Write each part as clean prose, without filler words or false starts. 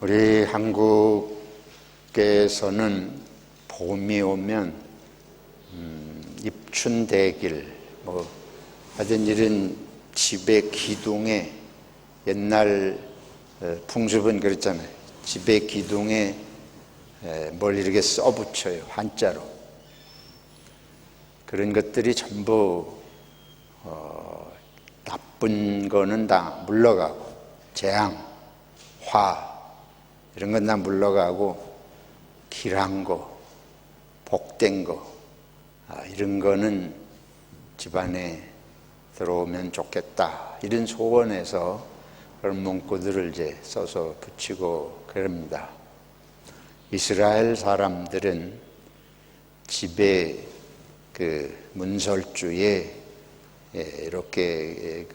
우리 한국에서는 봄이 오면 입춘대길 하여튼 이런 집의 기둥에 옛날 풍습은 그랬잖아요. 집의 기둥에 뭘 이렇게 써붙여요, 한자로. 그런 것들이 전부 나쁜 거는 다 물러가고, 재앙, 화 이런 건 다 물러가고, 길한 거, 복된 거 이런 거는 집안에 들어오면 좋겠다, 이런 소원에서 그런 문구들을 이제 써서 붙이고 그럽니다. 이스라엘 사람들은 집에 그 문설주에 이렇게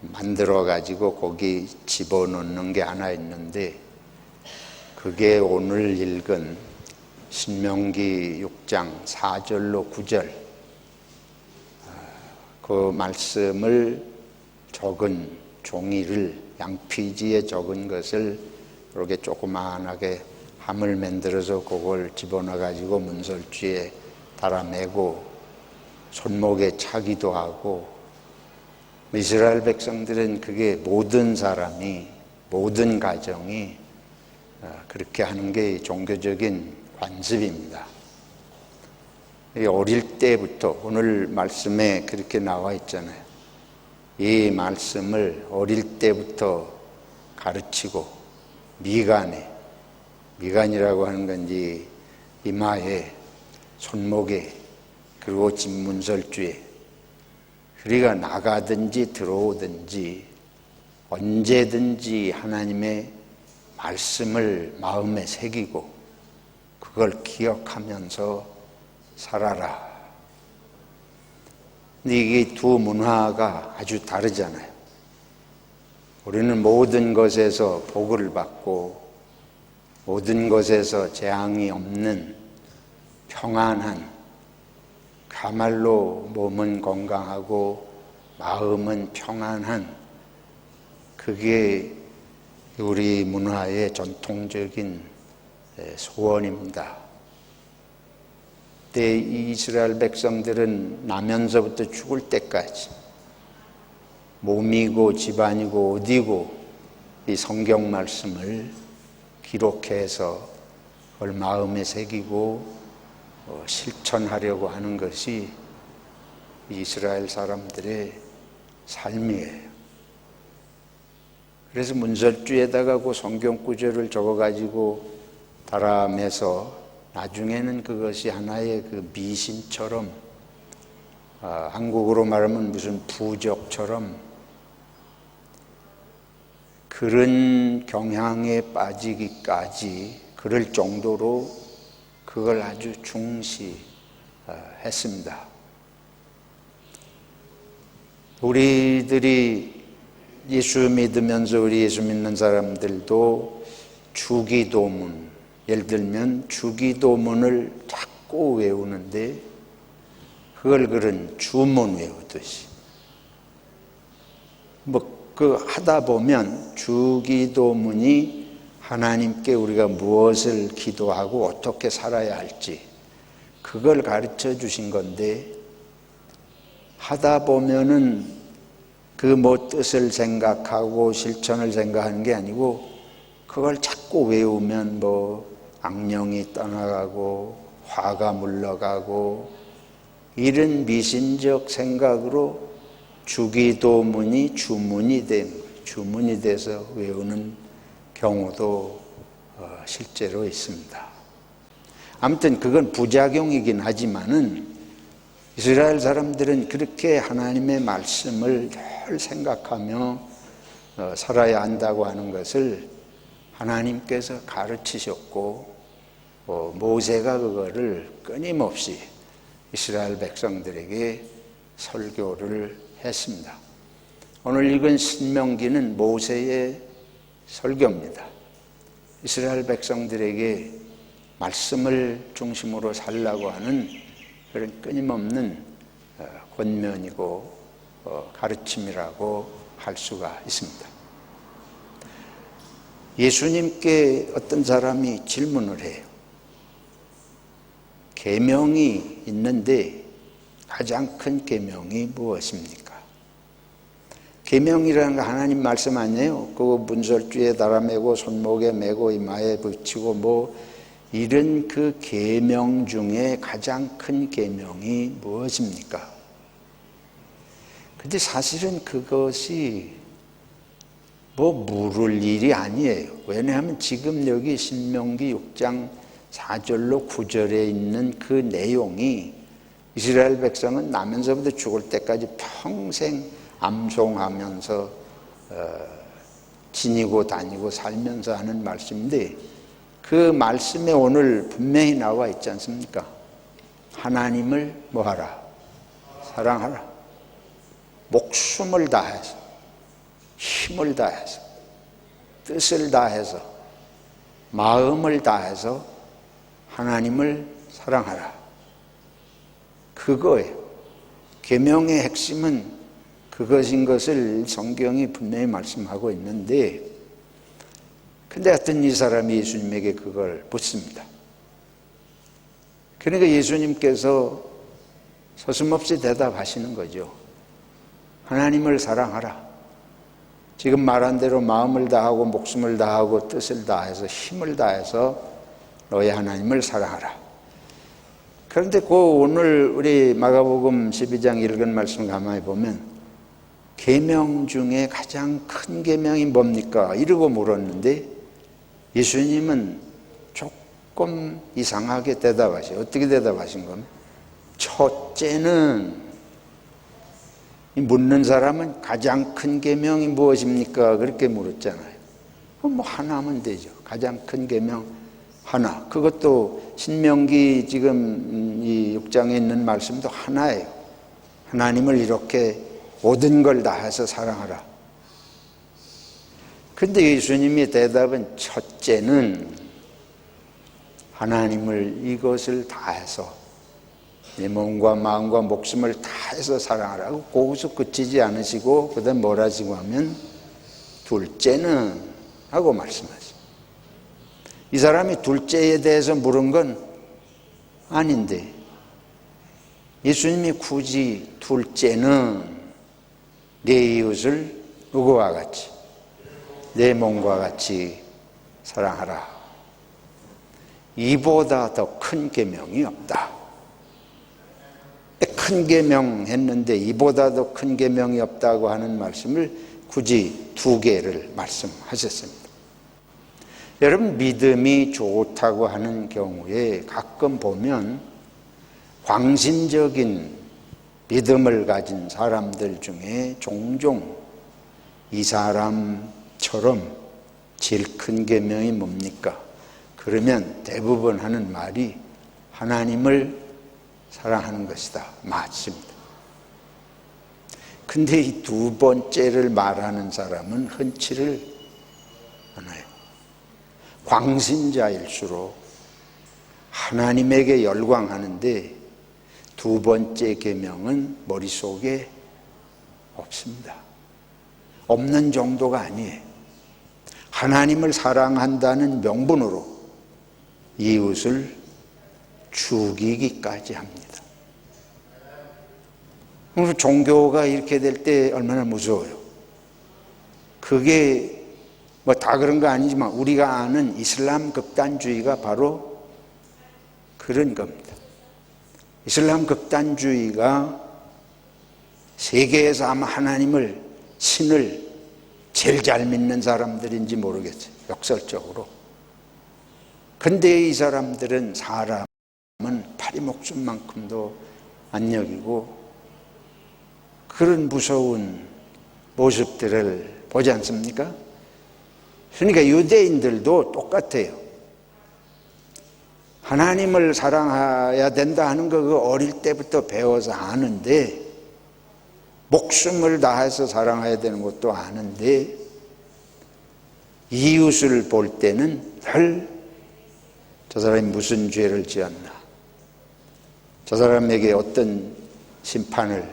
만들어 가지고 거기 집어넣는 게 하나 있는데, 그게 오늘 읽은 신명기 6장 4절로 9절 그 말씀을 적은 종이를, 양피지에 적은 것을 이렇게 조그만하게 함을 만들어서 그걸 집어넣어 가지고 문설주에 달아매고 손목에 차기도 하고, 이스라엘 백성들은 그게 모든 사람이, 모든 가정이 그렇게 하는 게 종교적인 관습입니다. 어릴 때부터, 오늘 말씀에 그렇게 나와 있잖아요. 이 말씀을 어릴 때부터 가르치고, 미간이라고 하는 건지 이마에, 손목에, 그리고 집 문설주에, 우리가 나가든지 들어오든지 언제든지 하나님의 말씀을 마음에 새기고 그걸 기억하면서 살아라. 근데 이게 두 문화가 아주 다르잖아요. 우리는 모든 것에서 복을 받고 모든 것에서 재앙이 없는 평안한, 그야말로 몸은 건강하고 마음은 평안한, 그게 우리 문화의 전통적인 소원입니다. 그때 이스라엘 백성들은 나면서부터 죽을 때까지 몸이고 집안이고 어디고 이 성경 말씀을 기록해서 그걸 마음에 새기고 실천하려고 하는 것이 이스라엘 사람들의 삶이에요. 그래서 문설주에다가 그 성경 구절을 적어가지고 달아매서 나중에는 그것이 하나의 그 미신처럼, 한국으로 말하면 무슨 부적처럼 그런 경향에 빠지기까지 그럴 정도로 그걸 아주 중시했습니다. 우리들이 예수 믿으면서, 우리 예수 믿는 사람들도 주기도문, 예를 들면 주기도문을 자꾸 외우는데 그걸 그런 주문 외우듯이 하다 보면 주기도문이 하나님께 우리가 무엇을 기도하고 어떻게 살아야 할지 그걸 가르쳐 주신 건데, 하다 보면은 그 뜻을 생각하고 실천을 생각하는 게 아니고 그걸 자꾸 외우면 악령이 떠나가고 화가 물러가고 이런 미신적 생각으로 주기도문이 주문이 돼서 외우는 경우도 실제로 있습니다. 아무튼 그건 부작용이긴 하지만은 이스라엘 사람들은 그렇게 하나님의 말씀을 늘 생각하며 살아야 한다고 하는 것을 하나님께서 가르치셨고, 모세가 그거를 끊임없이 이스라엘 백성들에게 설교를 했습니다. 오늘 읽은 신명기는 모세의 설교입니다. 이스라엘 백성들에게 말씀을 중심으로 살라고 하는 그런 끊임없는 권면이고 가르침이라고 할 수가 있습니다. 예수님께 어떤 사람이 질문을 해요. 계명이 있는데 가장 큰 계명이 무엇입니까? 계명이라는 거 하나님 말씀 아니에요? 그거 문설주에 달아매고 손목에 매고 이마에 붙이고 뭐 이런 그 계명 중에 가장 큰 계명이 무엇입니까? 근데 사실은 그것이 뭐 물을 일이 아니에요. 왜냐하면 지금 여기 신명기 6장 4절로 9절에 있는 그 내용이 이스라엘 백성은 나면서부터 죽을 때까지 평생 암송하면서 지니고 다니고 살면서 하는 말씀인데, 그 말씀에 오늘 분명히 나와 있지 않습니까? 하나님을 뭐하라? 사랑하라. 목숨을 다해서, 힘을 다해서, 뜻을 다해서, 마음을 다해서 하나님을 사랑하라. 그거예요. 계명의 핵심은 그것인 것을 성경이 분명히 말씀하고 있는데, 근데 하여튼 이 사람이 예수님에게 그걸 묻습니다. 그러니까 예수님께서 서슴없이 대답하시는 거죠. 하나님을 사랑하라. 지금 말한 대로 마음을 다하고 목숨을 다하고 뜻을 다해서 힘을 다해서 너의 하나님을 사랑하라. 그런데 그 오늘 우리 마가복음 12장 읽은 말씀 가만히 보면 계명 중에 가장 큰 계명이 뭡니까? 이러고 물었는데 예수님은 조금 이상하게 대답하셔요. 어떻게 대답하신 겁니까? 첫째는, 묻는 사람은 가장 큰 계명이 무엇입니까? 그렇게 물었잖아요. 뭐 하나면 되죠. 가장 큰 계명 하나. 그것도 신명기 지금 이 6장에 있는 말씀도 하나예요. 하나님을 이렇게 모든 걸 다해서 사랑하라. 근데 예수님의 대답은 첫째는 하나님을 이것을 다해서 내 몸과 마음과 목숨을 다해서 사랑하라고 거기서 그치지 않으시고 그다음 뭘 하시고 하면 둘째는 하고 말씀하세요. 이 사람이 둘째에 대해서 물은 건 아닌데 예수님이 굳이 둘째는 내 이웃을 누구와 같이? 내 몸과 같이 사랑하라. 이보다 더 큰 계명이 없다. 큰 계명 했는데 이보다 더 큰 계명이 없다고 하는 말씀을 굳이 두 개를 말씀하셨습니다. 여러분, 믿음이 좋다고 하는 경우에 가끔 보면 광신적인 믿음을 가진 사람들 중에 종종 이 사람처럼 제일 큰 계명이 뭡니까? 그러면 대부분 하는 말이 하나님을 사랑하는 것이다. 맞습니다. 근데 이 두 번째를 말하는 사람은 흔치를 않아요. 광신자일수록 하나님에게 열광하는데 두 번째 계명은 머릿속에 없습니다. 없는 정도가 아니에요. 하나님을 사랑한다는 명분으로 이웃을 죽이기까지 합니다. 종교가 이렇게 될 때 얼마나 무서워요. 그게 뭐 다 그런 거 아니지만 우리가 아는 이슬람 극단주의가 바로 그런 겁니다. 이슬람 극단주의가 세계에서 아마 하나님을, 신을 제일 잘 믿는 사람들인지 모르겠어요. 역설적으로. 근데 이 사람들은 사람은 파리 목숨만큼도 안 여기고 그런 무서운 모습들을 보지 않습니까? 그러니까 유대인들도 똑같아요. 하나님을 사랑해야 된다 하는 거 그거 어릴 때부터 배워서 아는데, 목숨을 다해서 사랑해야 되는 것도 아는데, 이웃을 볼 때는 늘 저 사람이 무슨 죄를 지었나, 저 사람에게 어떤 심판을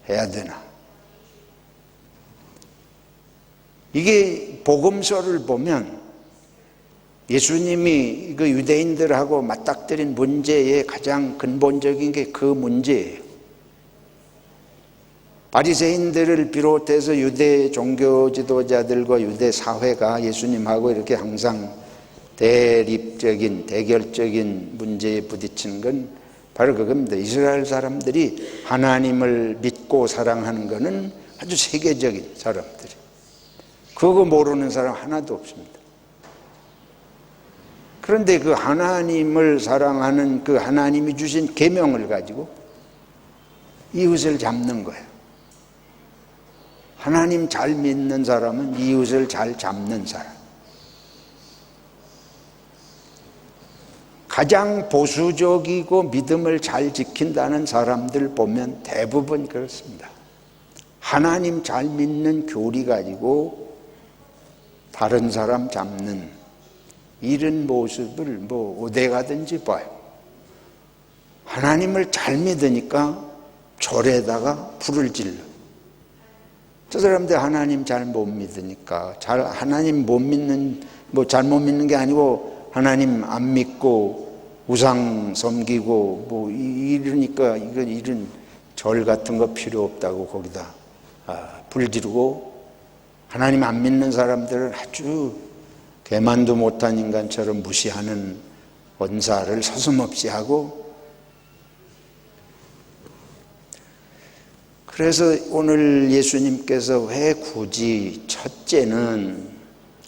해야 되나. 이게 복음서를 보면 예수님이 그 유대인들하고 맞닥뜨린 문제의 가장 근본적인 게 그 문제예요. 바리새인들을 비롯해서 유대 종교 지도자들과 유대 사회가 예수님하고 이렇게 항상 대결적인 문제에 부딪히는 건 바로 그겁니다. 이스라엘 사람들이 하나님을 믿고 사랑하는 것은 아주 세계적인 사람들이, 그거 모르는 사람 하나도 없습니다. 그런데 그 하나님을 사랑하는 그 하나님이 주신 계명을 가지고 이웃을 잡는 거예요. 하나님 잘 믿는 사람은 이웃을 잘 잡는 사람. 가장 보수적이고 믿음을 잘 지킨다는 사람들 보면 대부분 그렇습니다. 하나님 잘 믿는 교리 가지고 다른 사람 잡는 이런 모습을 어디 가든지 봐요. 하나님을 잘 믿으니까 절에다가 불을 질러. 저 사람들 하나님 잘 못 믿으니까, 하나님 못 믿는, 잘못 믿는 게 아니고 하나님 안 믿고 우상 섬기고 이러니까 이런 절 같은 거 필요 없다고 거기다 불 지르고, 하나님 안 믿는 사람들을 아주 개만도 못한 인간처럼 무시하는 언사를 서슴없이 하고, 그래서 오늘 예수님께서 왜 굳이 첫째는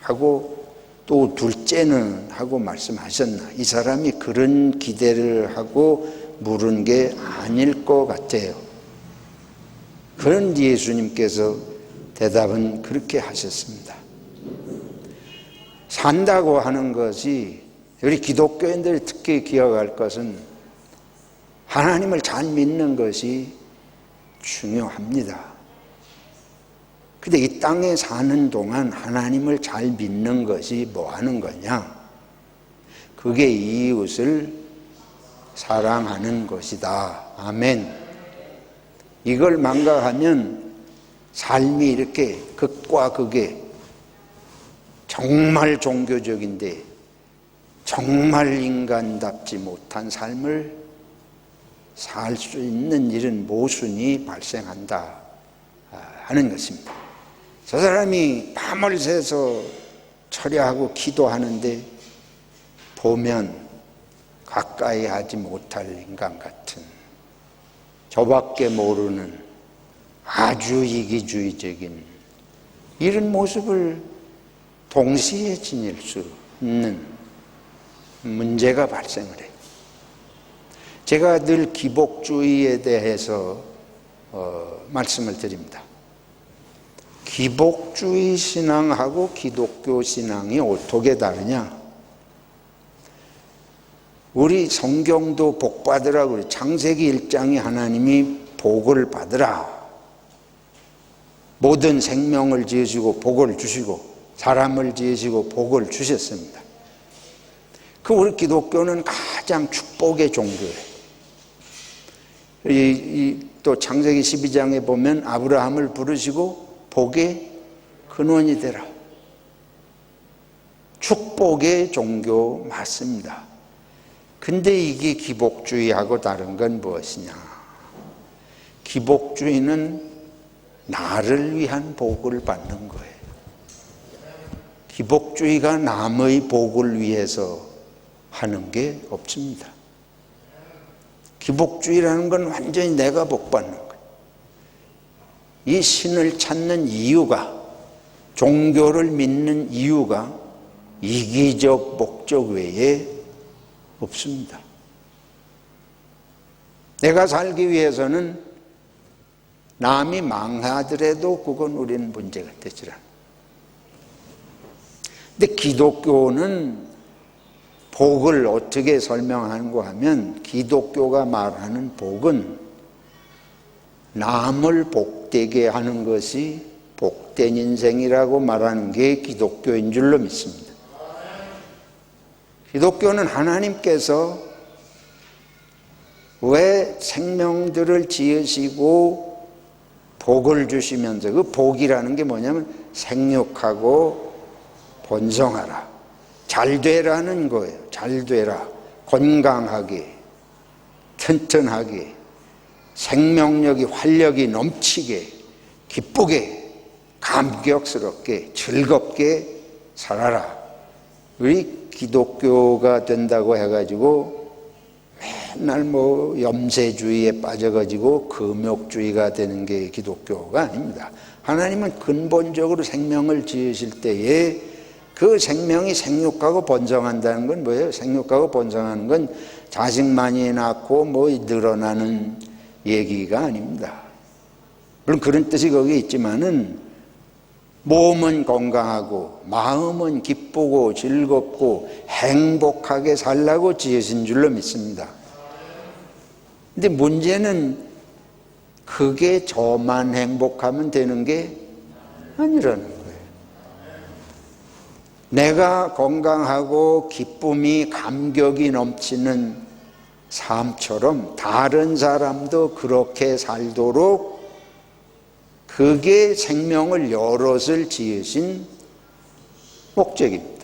하고 또 둘째는 하고 말씀하셨나? 이 사람이 그런 기대를 하고 물은 게 아닐 것 같아요. 그런데 예수님께서 대답은 그렇게 하셨습니다. 산다고 하는 것이, 우리 기독교인들이 특히 기억할 것은 하나님을 잘 믿는 것이 중요합니다. 근데 이 땅에 사는 동안 하나님을 잘 믿는 것이 뭐 하는 거냐? 그게 이웃을 사랑하는 것이다. 아멘. 이걸 망각하면 삶이 이렇게 극과 극에 정말 종교적인데 정말 인간답지 못한 삶을 살 수 있는 이런 모순이 발생한다 하는 것입니다. 저 사람이 밤을 새서 철야하고 기도하는데 보면 가까이 하지 못할 인간 같은, 저밖에 모르는 아주 이기주의적인 이런 모습을 동시에 지닐 수 있는 문제가 발생을 해요. 제가 늘 기복주의에 대해서 말씀을 드립니다. 기복주의 신앙하고 기독교 신앙이 어떻게 다르냐? 우리 성경도 복 받으라고 그래요. 창세기 1장이 하나님이 복을 받으라. 모든 생명을 지으시고 복을 주시고 사람을 지으시고 복을 주셨습니다. 그 우리 기독교는 가장 축복의 종교예요. 또 창세기 12장에 보면 아브라함을 부르시고 복의 근원이 되라. 축복의 종교 맞습니다. 근데 이게 기복주의하고 다른 건 무엇이냐? 기복주의는 나를 위한 복을 받는 거예요. 기복주의가 남의 복을 위해서 하는 게 없습니다. 기복주의라는 건 완전히 내가 복받는 거예요. 이 신을 찾는 이유가, 종교를 믿는 이유가 이기적 목적 외에 없습니다. 내가 살기 위해서는 남이 망하더라도 그건 우리는 문제가 되질 않아요. 근데 기독교는 복을 어떻게 설명하는가 하면, 기독교가 말하는 복은 남을 복되게 하는 것이 복된 인생이라고 말하는 게 기독교인 줄로 믿습니다. 기독교는 하나님께서 왜 생명들을 지으시고 복을 주시면서, 그 복이라는 게 뭐냐면 생육하고 번성하라, 잘 되라는 거예요. 잘 되라. 건강하게, 튼튼하게, 생명력이, 활력이 넘치게, 기쁘게, 감격스럽게, 즐겁게 살아라. 우리 기독교가 된다고 해가지고 맨날 뭐 염세주의에 빠져가지고 금욕주의가 되는 게 기독교가 아닙니다. 하나님은 근본적으로 생명을 지으실 때에 그 생명이 생육하고 번성한다는 건 뭐예요? 생육하고 번성하는 건 자식 많이 낳고 뭐 늘어나는 얘기가 아닙니다. 물론 그런 뜻이 거기 있지만은 몸은 건강하고 마음은 기쁘고 즐겁고 행복하게 살라고 지으신 줄로 믿습니다. 근데 문제는 그게 저만 행복하면 되는 게 아니라는 거예요. 내가 건강하고 기쁨이, 감격이 넘치는 삶처럼 다른 사람도 그렇게 살도록 그게 생명을 여럿을 지으신 목적입니다.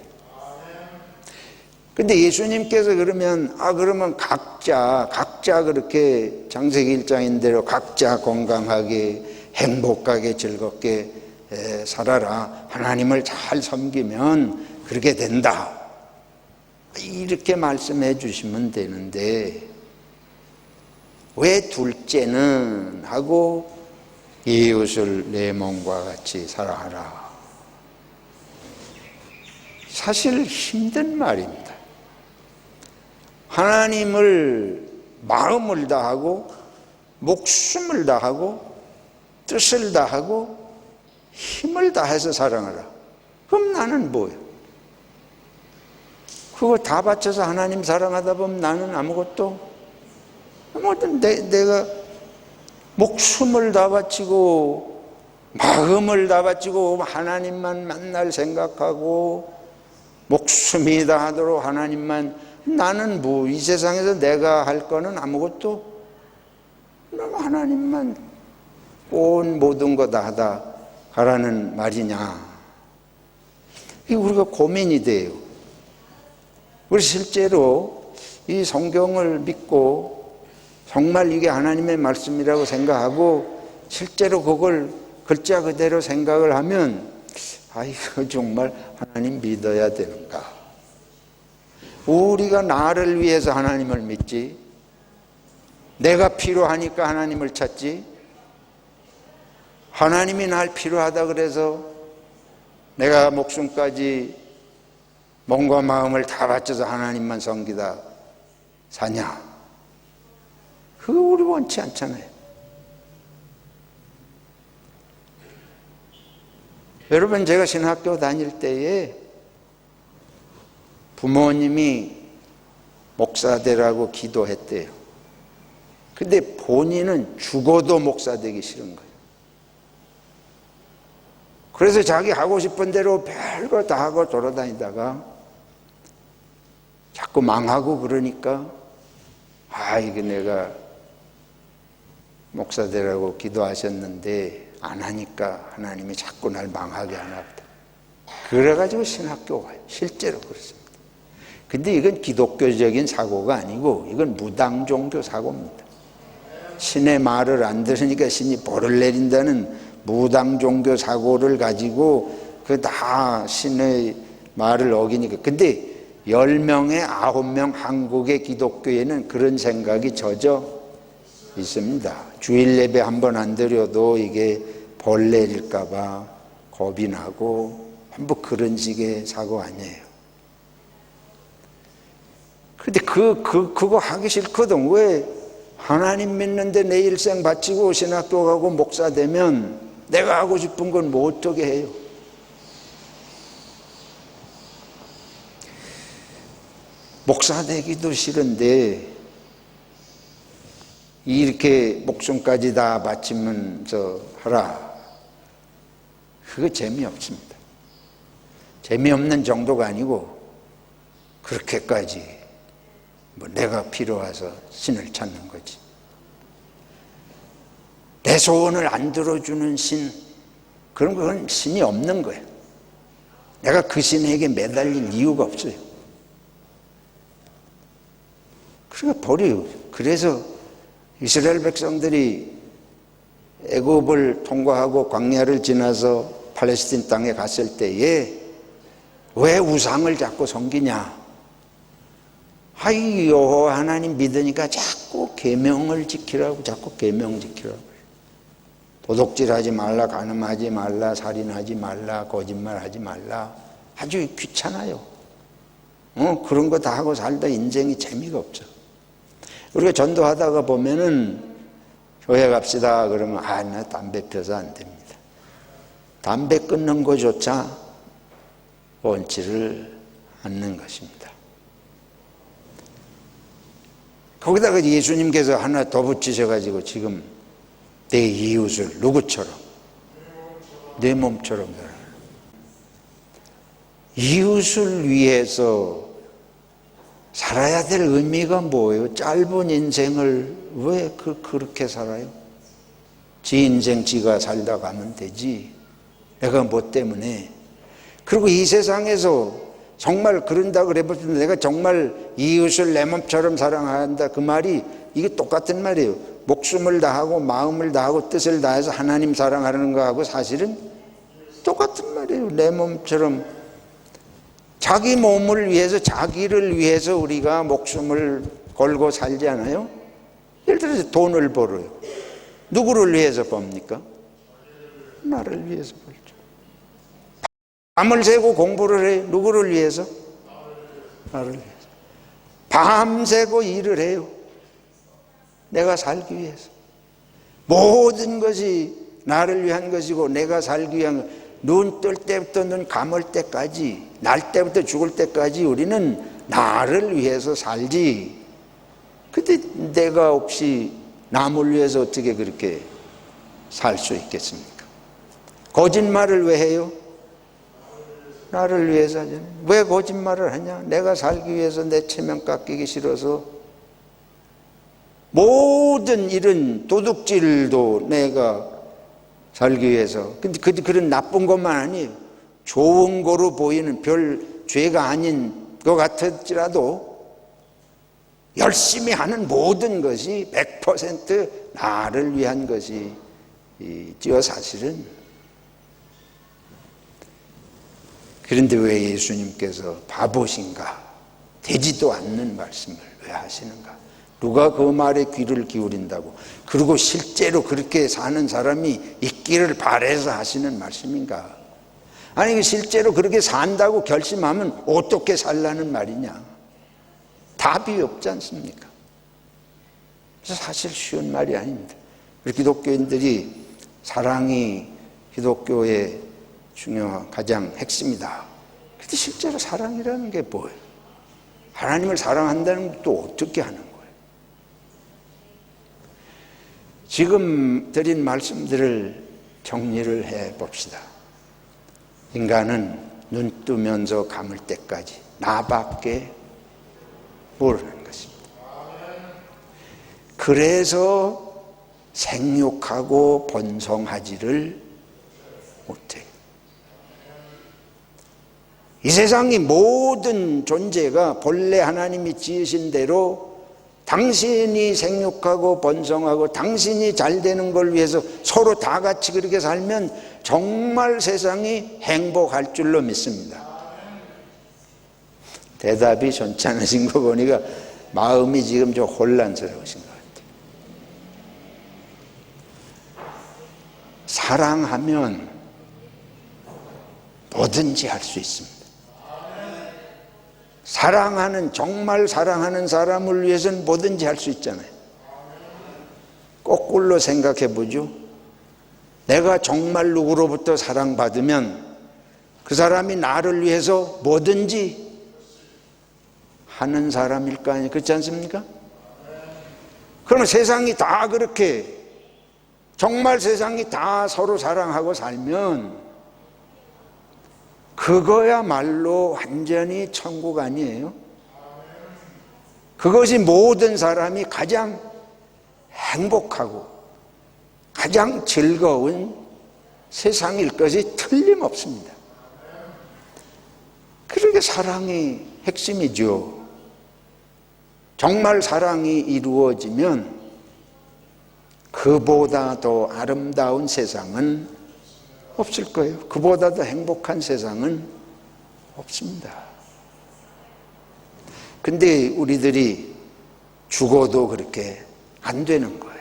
근데 예수님께서 그러면 각자 그렇게 창세기 1장인 대로 각자 건강하게 행복하게 즐겁게 살아라. 하나님을 잘 섬기면 그렇게 된다. 이렇게 말씀해 주시면 되는데 왜 둘째는 하고 이웃을 내 몸과 같이 사랑하라. 사실 힘든 말입니다. 하나님을 마음을 다하고 목숨을 다하고 뜻을 다하고 힘을 다해서 사랑하라. 그럼 나는 뭐예요? 그거 다 바쳐서 하나님 사랑하다 보면 나는 아무것도 내가 목숨을 다 바치고 마음을 다 바치고 하나님만 만날 생각하고 목숨이 다하도록 하나님만, 나는 뭐 이 세상에서 내가 할 거는 아무것도, 하나님만 온 모든 거 다 하다 가라는 말이냐. 이게 우리가 고민이 돼요. 우리 실제로 이 성경을 믿고 정말 이게 하나님의 말씀이라고 생각하고 실제로 그걸 글자 그대로 생각을 하면 이거 정말 하나님 믿어야 되는가? 우리가 나를 위해서 하나님을 믿지, 내가 필요하니까 하나님을 찾지, 하나님이 날 필요하다 그래서 내가 목숨까지 몸과 마음을 다 바쳐서 하나님만 섬기다 사냐? 그거 우리 원치 않잖아요. 여러분, 제가 신학교 다닐 때에 부모님이 목사 되라고 기도했대요. 근데 본인은 죽어도 목사 되기 싫은 거예요. 그래서 자기 하고 싶은 대로 별거 다 하고 돌아다니다가 자꾸 망하고 그러니까 이게 내가 목사 되라고 기도하셨는데 안 하니까 하나님이 자꾸 날 망하게 하나 보다. 그래가지고 신학교 가요. 실제로 그렇습니다. 근데 이건 기독교적인 사고가 아니고 이건 무당 종교 사고입니다. 신의 말을 안 들으니까 신이 벌을 내린다는 무당 종교 사고를 가지고 그 다 신의 말을 어기니까. 근데 10명에 9명 한국의 기독교에는 그런 생각이 젖어 있습니다. 주일 예배 한 번 안 드려도 이게 벌 내릴까 봐 겁이 나고 뭐 그런 식의 사고 아니에요. 근데 그거 하기 싫거든. 왜? 하나님 믿는데 내 일생 바치고 신학교 가고 목사 되면 내가 하고 싶은 건 뭐 어떻게 해요? 목사 되기도 싫은데 이렇게 목숨까지 다 바치면서 하라. 그거 재미없습니다. 재미없는 정도가 아니고 그렇게까지 내가 필요해서 신을 찾는 거지. 내 소원을 안 들어주는 신, 그런 건 신이 없는 거예요. 내가 그 신에게 매달릴 이유가 없어요. 그러니까 버려요. 그래서 이스라엘 백성들이 애굽을 통과하고 광야를 지나서 팔레스틴 땅에 갔을 때에 왜 우상을 자꾸 섬기냐? 여호와 하나님 믿으니까 자꾸 계명을 지키라고, 자꾸 계명 지키라고. 도둑질하지 말라, 간음하지 말라, 살인하지 말라, 거짓말하지 말라. 아주 귀찮아요. 그런 거 다 하고 살다 인생이 재미가 없어. 우리가 전도하다가 보면은 교회 갑시다 그러면 나 담배 펴서 안 됩니다. 담배 끊는 것조차 원치를 않는 것입니다. 거기다가 예수님께서 하나 더 붙이셔가지고 지금 내 이웃을 누구처럼? 내 몸처럼 살아라. 이웃을 위해서 살아야 될 의미가 뭐예요? 짧은 인생을 왜 그렇게 살아요? 지 인생 지가 살다 가면 되지. 내가 뭐 때문에. 그리고 이 세상에서 정말 그런다 그래보면 내가 정말 이웃을 내 몸처럼 사랑한다 그 말이 이게 똑같은 말이에요. 목숨을 다하고 마음을 다하고 뜻을 다해서 하나님 사랑하는 거하고 사실은 똑같은 말이에요. 내 몸처럼. 자기 몸을 위해서, 자기를 위해서 우리가 목숨을 걸고 살지 않아요? 예를 들어서 돈을 벌어요. 누구를 위해서 법니까? 나를 위해서 벌죠. 밤을 새고 공부를 해요. 누구를 위해서? 나를 위해서. 밤새고 일을 해요. 내가 살기 위해서. 모든 것이 나를 위한 것이고 내가 살기 위한 것. 눈 뜰 때부터 눈 감을 때까지, 날 때부터 죽을 때까지 우리는 나를 위해서 살지. 근데 내가 없이 남을 위해서 어떻게 그렇게 살 수 있겠습니까? 거짓말을 왜 해요? 나를 위해서 하잖아요. 왜 거짓말을 하냐? 내가 살기 위해서, 내 체면 깎이기 싫어서. 모든 이런 도둑질도 내가 살기 위해서. 근데 그런 나쁜 것만 아니에요. 좋은 거로 보이는 별 죄가 아닌 것 같을지라도 열심히 하는 모든 것이 100% 나를 위한 것이지요, 사실은. 그런데 왜 예수님께서 바보신가? 되지도 않는 말씀을 왜 하시는가? 누가 그 말에 귀를 기울인다고? 그리고 실제로 그렇게 사는 사람이 있기를 바라서 하시는 말씀인가? 아니 실제로 그렇게 산다고 결심하면 어떻게 살라는 말이냐? 답이 없지 않습니까? 그래서 사실 쉬운 말이 아닙니다. 우리 기독교인들이 사랑이 기독교의 중요한 가장 핵심이다. 그런데 실제로 사랑이라는 게 뭐예요? 하나님을 사랑한다는 것도 어떻게 하는 거예요? 지금 드린 말씀들을 정리를 해봅시다. 인간은 눈 뜨면서 감을 때까지 나밖에 모르는 것입니다. 그래서 생육하고 번성하지를 못해요. 이 세상의 모든 존재가 본래 하나님이 지으신 대로 당신이 생육하고 번성하고 당신이 잘 되는 걸 위해서 서로 다 같이 그렇게 살면 정말 세상이 행복할 줄로 믿습니다. 대답이 괜찮으신 거 보니까 마음이 지금 좀 혼란스러우신 것 같아요. 사랑하면 뭐든지 할 수 있습니다. 사랑하는, 정말 사랑하는 사람을 위해서는 뭐든지 할 수 있잖아요. 거꾸로 생각해 보죠. 내가 정말 누구로부터 사랑받으면 그 사람이 나를 위해서 뭐든지 하는 사람일 거 아니에요. 그렇지 않습니까? 그러면 세상이 다 그렇게, 정말 세상이 다 서로 사랑하고 살면 그거야말로 완전히 천국 아니에요? 그것이 모든 사람이 가장 행복하고 가장 즐거운 세상일 것이 틀림없습니다. 그러게 사랑이 핵심이죠. 정말 사랑이 이루어지면 그보다 더 아름다운 세상은 없을 거예요. 그보다 더 행복한 세상은 없습니다. 근데 우리들이 죽어도 그렇게 안 되는 거예요.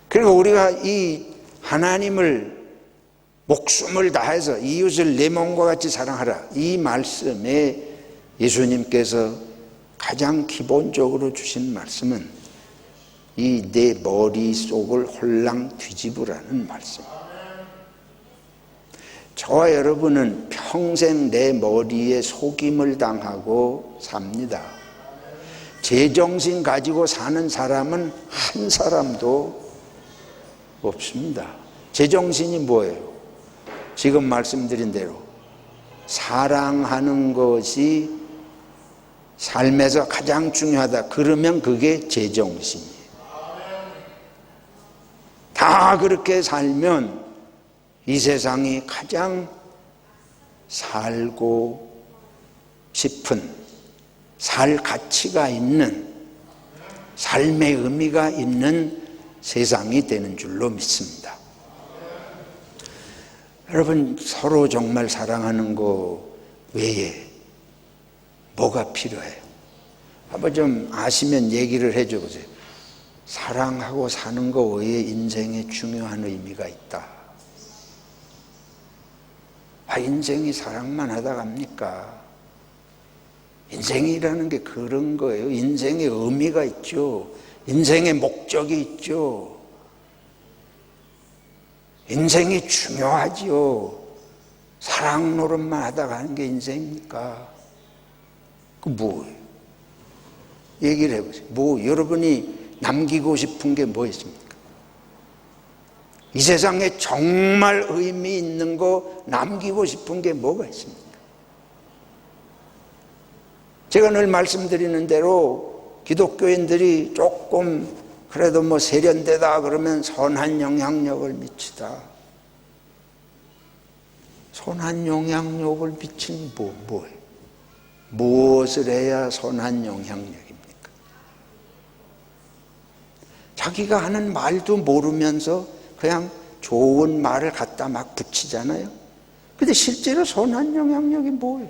그리고 우리가 이 하나님을 목숨을 다해서 이웃을 내 몸과 같이 사랑하라, 이 말씀에 예수님께서 가장 기본적으로 주신 말씀은 이 내 머릿속을 홀랑 뒤집으라는 말씀입니다. 저와 여러분은 평생 내 머리에 속임을 당하고 삽니다. 제정신 가지고 사는 사람은 한 사람도 없습니다. 제정신이 뭐예요? 지금 말씀드린 대로 사랑하는 것이 삶에서 가장 중요하다. 그러면 그게 제정신이에요. 다 그렇게 살면 이 세상이 가장 살고 싶은, 살 가치가 있는, 삶의 의미가 있는 세상이 되는 줄로 믿습니다. 여러분, 서로 정말 사랑하는 거 외에 뭐가 필요해요? 한번 좀 아시면 얘기를 해줘 보세요. 사랑하고 사는 거 외에 인생에 중요한 의미가 있다. 인생이 사랑만 하다 갑니까? 인생이라는 게 그런 거예요. 인생에 의미가 있죠. 인생에 목적이 있죠. 인생이 중요하지요. 사랑 노릇만 하다 가는 게 인생입니까? 그 뭐예요? 얘기를 해보세요. 여러분이 남기고 싶은 게 뭐 있습니까? 이 세상에 정말 의미 있는 거 남기고 싶은 게 뭐가 있습니까? 제가 늘 말씀드리는 대로 기독교인들이 조금 그래도 세련되다 그러면 선한 영향력을 미치다. 선한 영향력을 미치는 뭐예요? 무엇을 해야 선한 영향력입니까? 자기가 하는 말도 모르면서 그냥 좋은 말을 갖다 막 붙이잖아요. 근데 실제로 선한 영향력이 뭐예요?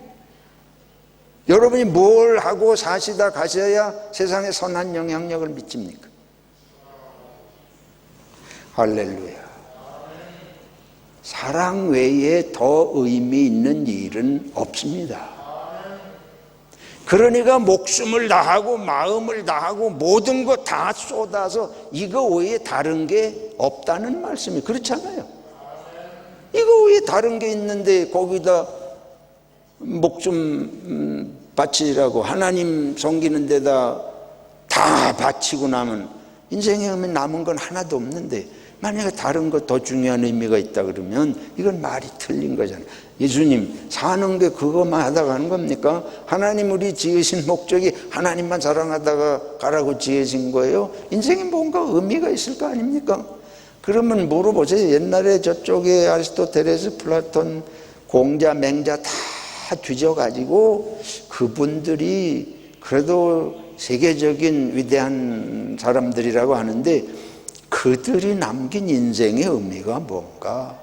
여러분이 뭘 하고 사시다 가셔야 세상에 선한 영향력을 미칩니까? 할렐루야. 사랑 외에 더 의미 있는 일은 없습니다. 그러니까 목숨을 다하고 마음을 다하고 모든 거 다 쏟아서 이거 외에 다른 게 없다는 말씀이 그렇잖아요. 이거 외에 다른 게 있는데 거기다 목숨 바치라고 하나님 섬기는 데다 다 바치고 나면 인생에 오면 남은 건 하나도 없는데 만약에 다른 것 더 중요한 의미가 있다 그러면 이건 말이 틀린 거잖아요. 예수님 사는 게 그것만 하다 가는 겁니까? 하나님 우리 지으신 목적이 하나님만 사랑하다가 가라고 지으신 거예요? 인생에 뭔가 의미가 있을 거 아닙니까? 그러면 물어보세요. 옛날에 저쪽에 아리스토텔레스, 플라톤, 공자, 맹자 다 뒤져가지고 그분들이 그래도 세계적인 위대한 사람들이라고 하는데 그들이 남긴 인생의 의미가 뭔가?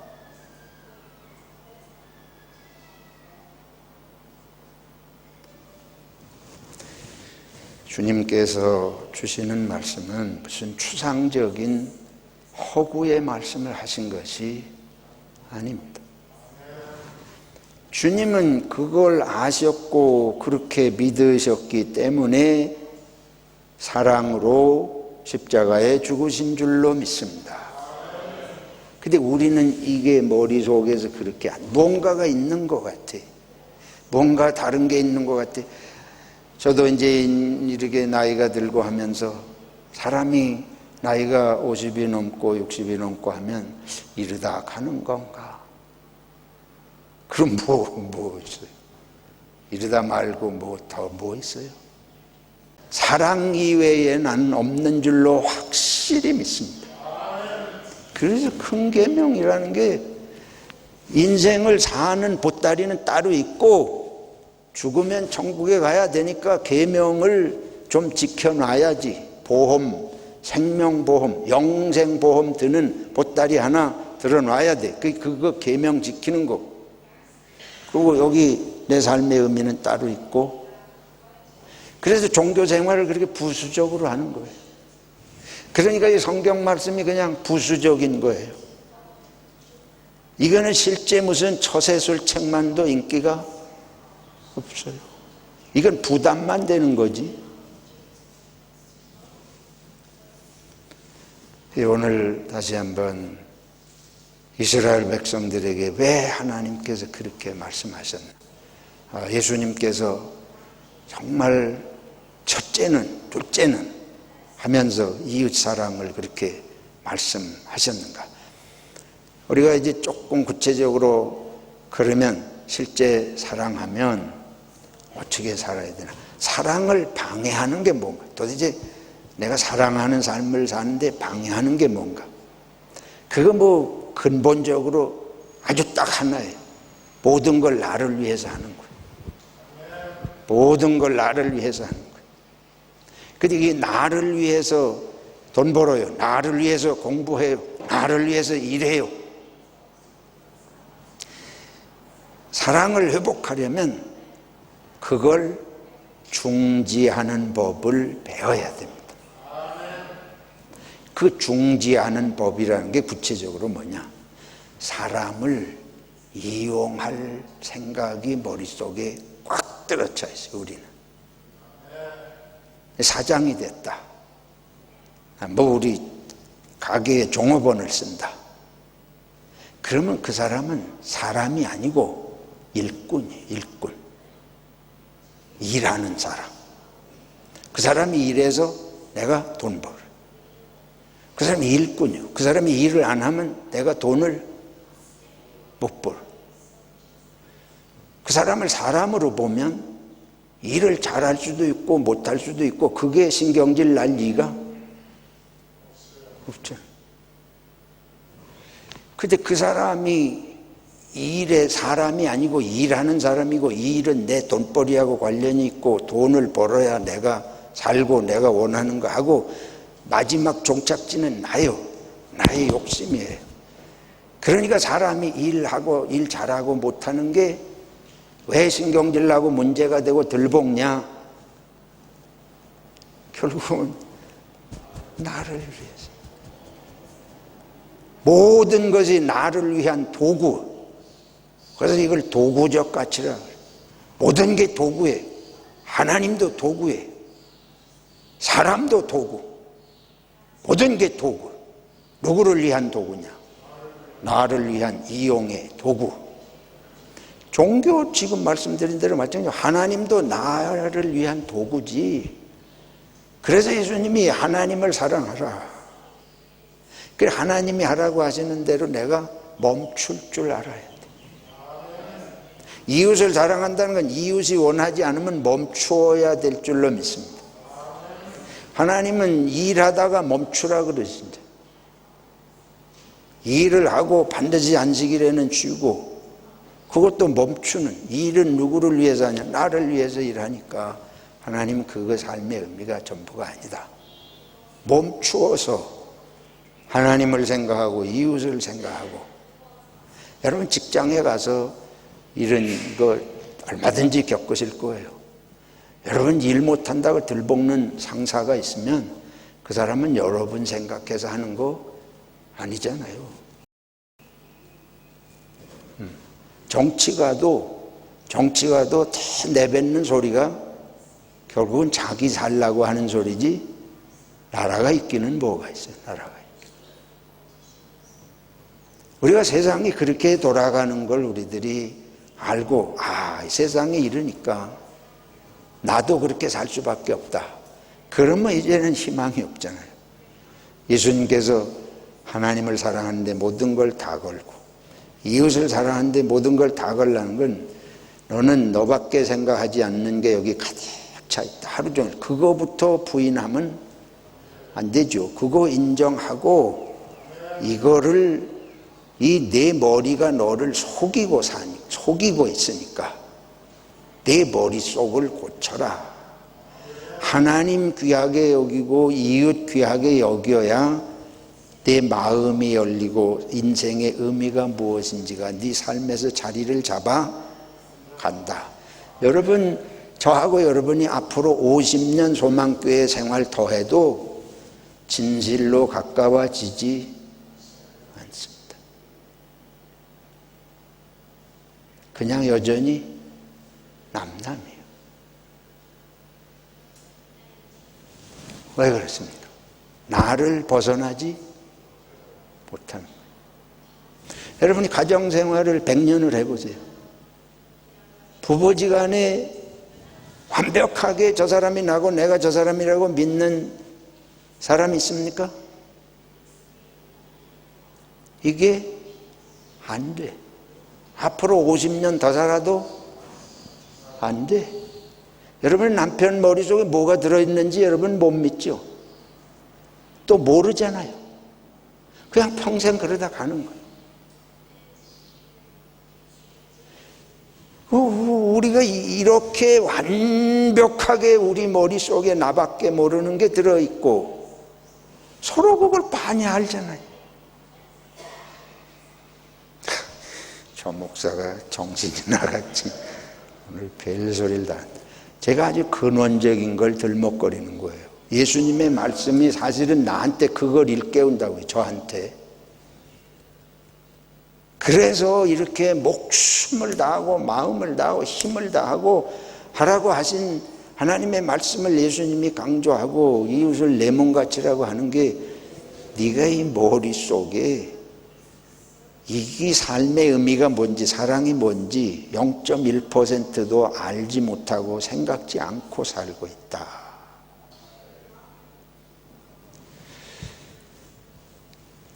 주님께서 주시는 말씀은 무슨 추상적인 허구의 말씀을 하신 것이 아닙니다. 주님은 그걸 아셨고 그렇게 믿으셨기 때문에 사랑으로 십자가에 죽으신 줄로 믿습니다. 근데 우리는 이게 머릿속에서 그렇게 뭔가가 있는 것 같아. 뭔가 다른 게 있는 것 같아. 저도 이제 이렇게 나이가 들고 하면서 사람이 나이가 50이 넘고 60이 넘고 하면 이러다 가는 건가? 그럼 뭐 있어요? 이러다 말고 뭐 있어요? 사랑 이외에 나는 없는 줄로 확실히 믿습니다. 그래서 큰 계명이라는 게 인생을 사는 보따리는 따로 있고 죽으면 천국에 가야 되니까 계명을 좀 지켜놔야지. 보험, 생명보험, 영생보험 드는 보따리 하나 들어놔야 돼. 그거 계명 지키는 거. 그리고 여기 내 삶의 의미는 따로 있고. 그래서 종교 생활을 그렇게 부수적으로 하는 거예요. 그러니까 이 성경 말씀이 그냥 부수적인 거예요. 이거는 실제 무슨 처세술 책만도 인기가 없어요. 이건 부담만 되는 거지. 오늘 다시 한번 이스라엘 백성들에게 왜 하나님께서 그렇게 말씀하셨나? 예수님께서 정말 첫째는, 둘째는 하면서 이웃 사랑을 그렇게 말씀하셨는가? 우리가 이제 조금 구체적으로 그러면 실제 사랑하면 어떻게 살아야 되나? 사랑을 방해하는 게 뭔가? 도대체 내가 사랑하는 삶을 사는데 방해하는 게 뭔가? 그거 뭐 근본적으로 아주 딱 하나예요. 모든 걸 나를 위해서 하는 거예요. 모든 걸 나를 위해서 하는 거예요. 근데 이게 나를 위해서 돈 벌어요. 나를 위해서 공부해요. 나를 위해서 일해요. 사랑을 회복하려면 그걸 중지하는 법을 배워야 됩니다. 그 중지하는 법이라는 게 구체적으로 뭐냐? 사람을 이용할 생각이 머릿속에 꽉 들어차 있어요. 우리는 사장이 됐다, 뭐 우리 가게에 종업원을 쓴다, 그러면 그 사람은 사람이 아니고 일꾼이에요. 일꾼. 일하는 사람. 그 사람이 일해서 내가 돈 벌어. 그 사람이 일꾼이요. 그 사람이 일을 안 하면 내가 돈을 못 벌어. 그 사람을 사람으로 보면 일을 잘할 수도 있고 못할 수도 있고 그게 신경질 날 리가 없잖아요. 근데 그 사람이 일의 사람이 아니고 일하는 사람이고 일은 내 돈벌이하고 관련이 있고 돈을 벌어야 내가 살고 내가 원하는 거 하고 마지막 종착지는 나요. 나의 욕심이에요. 그러니까 사람이 일하고 일 잘하고 못하는 게 왜 신경질 나고 문제가 되고 들볶냐? 결국은 나를 위해서. 모든 것이 나를 위한 도구. 그래서 이걸 도구적 가치라 그래요. 모든 게 도구예요. 하나님도 도구예요. 사람도 도구. 모든 게 도구. 누구를 위한 도구냐? 나를 위한 이용의 도구. 종교 지금 말씀드린 대로 마찬가지로 하나님도 나를 위한 도구지. 그래서 예수님이 하나님을 사랑하라. 그래 하나님이 하라고 하시는 대로 내가 멈출 줄 알아야 돼. 이웃을 사랑한다는 건 이웃이 원하지 않으면 멈추어야 될 줄로 믿습니다. 하나님은 일하다가 멈추라 그러신다. 일을 하고 반드시 안식일에는 쉬고 그것도 멈추는. 일은 누구를 위해서 하냐? 나를 위해서 일하니까 하나님은 그거 삶의 의미가 전부가 아니다. 멈추어서 하나님을 생각하고 이웃을 생각하고. 여러분 직장에 가서 이런 거 얼마든지 겪으실 거예요. 여러분 일 못한다고 들볶는 상사가 있으면 그 사람은 여러분 생각해서 하는 거 아니잖아요. 정치가도 내뱉는 소리가 결국은 자기 살라고 하는 소리지 나라가 있기는 뭐가 있어요. 나라가 있기는. 우리가 세상이 그렇게 돌아가는 걸 우리들이 알고 세상에 이러니까 나도 그렇게 살 수밖에 없다. 그러면 이제는 희망이 없잖아요. 예수님께서 하나님을 사랑하는데 모든 걸 다 걸고 이웃을 사랑하는데 모든 걸 다 걸라는 건 너는 너밖에 생각하지 않는 게 여기 가득 차 있다. 하루 종일 그거부터 부인하면 안 되죠. 그거 인정하고 이거를 이 내 머리가 너를 속이고 있으니까 내 머릿속을 고쳐라. 하나님 귀하게 여기고 이웃 귀하게 여겨야 내 마음이 열리고 인생의 의미가 무엇인지가 네 삶에서 자리를 잡아 간다. 여러분, 저하고 여러분이 앞으로 50년 소망교회 생활 더해도 진실로 가까워지지 않습니다. 그냥 여전히 남남이에요. 왜 그렇습니까? 나를 벗어나지 못하는 거예요. 여러분이 가정생활을 100년을 해보세요. 부부지간에 완벽하게 저 사람이 나고 내가 저 사람이라고 믿는 사람이 있습니까? 이게 안 돼. 앞으로 50년 더 살아도 안 돼. 여러분 남편 머릿속에 뭐가 들어있는지 여러분 못 믿죠? 또 모르잖아요. 그냥 평생 그러다 가는 거예요. 우리가 이렇게 완벽하게 우리 머릿속에 나밖에 모르는 게 들어있고 서로 그걸 많이 알잖아요. 저 목사가 정신이 나갔지. 오늘 별소리를 다 한다. 제가 아주 근원적인 걸 들먹거리는 거예요. 예수님의 말씀이 사실은 나한테 그걸 일깨운다고요. 저한테. 그래서 이렇게 목숨을 다하고 마음을 다하고 힘을 다하고 하라고 하신 하나님의 말씀을 예수님이 강조하고 이웃을 내 몸같이라고 하는 게 네가 이 머릿속에 이 삶의 의미가 뭔지 사랑이 뭔지 0.1%도 알지 못하고 생각지 않고 살고 있다.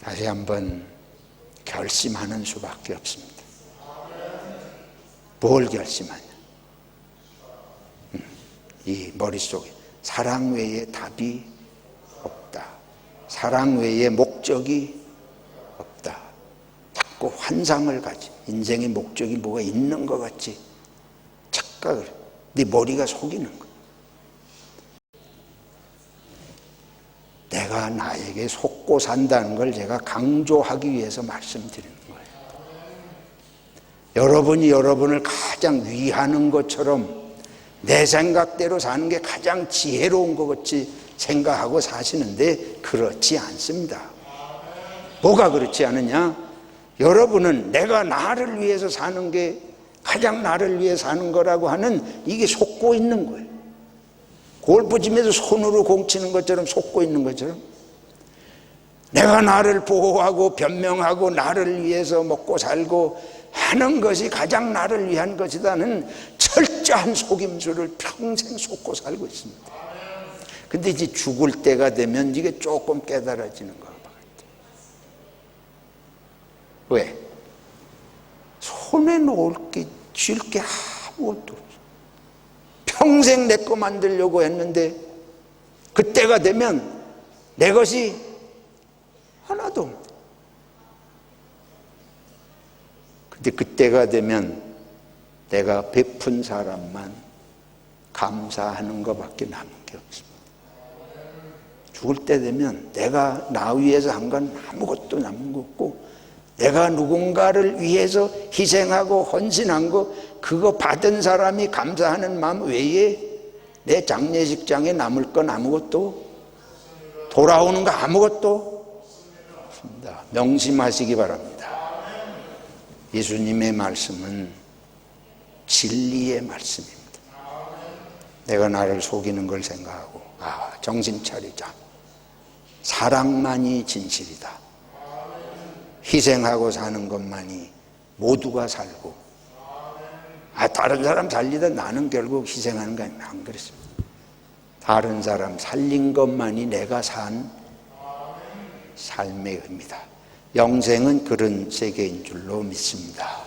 다시 한번 결심하는 수밖에 없습니다. 뭘 결심하냐? 이 머릿속에 사랑 외에 답이 없다. 사랑 외에 목적이 자꾸 환상을 가지. 인생의 목적이 뭐가 있는 것 같이 착각을 해. 네 머리가 속이는 거야. 내가 나에게 속고 산다는 걸 제가 강조하기 위해서 말씀드리는 거예요. 여러분이 여러분을 가장 위하는 것처럼 내 생각대로 사는 게 가장 지혜로운 것 같이 생각하고 사시는데 그렇지 않습니다. 뭐가 그렇지 않느냐? 여러분은 내가 나를 위해서 사는 게 가장 나를 위해 사는 거라고 하는 이게 속고 있는 거예요. 골프짐에서 손으로 공 치는 것처럼 속고 있는 것처럼 내가 나를 보호하고 변명하고 나를 위해서 먹고 살고 하는 것이 가장 나를 위한 것이라는 철저한 속임수를 평생 속고 살고 있습니다. 근데 이제 죽을 때가 되면 이게 조금 깨달아지는 것 같아요. 왜? 손에 놓을 게 쥘 게 아무것도 없어. 평생 내 거 만들려고 했는데 그때가 되면 내 것이 하나도 없네. 근데 그때가 되면 내가 베푼 사람만 감사하는 것밖에 남은 게 없습니다. 죽을 때 되면 내가 나 위해서 한 건 아무것도 남은 거 없고 내가 누군가를 위해서 희생하고 헌신한 거 그거 받은 사람이 감사하는 마음 외에 내 장례식장에 남을 건 아무것도 돌아오는 거 아무것도 없습니다. 명심하시기 바랍니다. 예수님의 말씀은 진리의 말씀입니다. 내가 나를 속이는 걸 생각하고 정신 차리자. 사랑만이 진실이다. 희생하고 사는 것만이 모두가 살고 다른 사람 살리다 나는 결국 희생하는 거 아니면 안 그렇습니다. 다른 사람 살린 것만이 내가 산 삶의 의미다. 영생은 그런 세계인 줄로 믿습니다.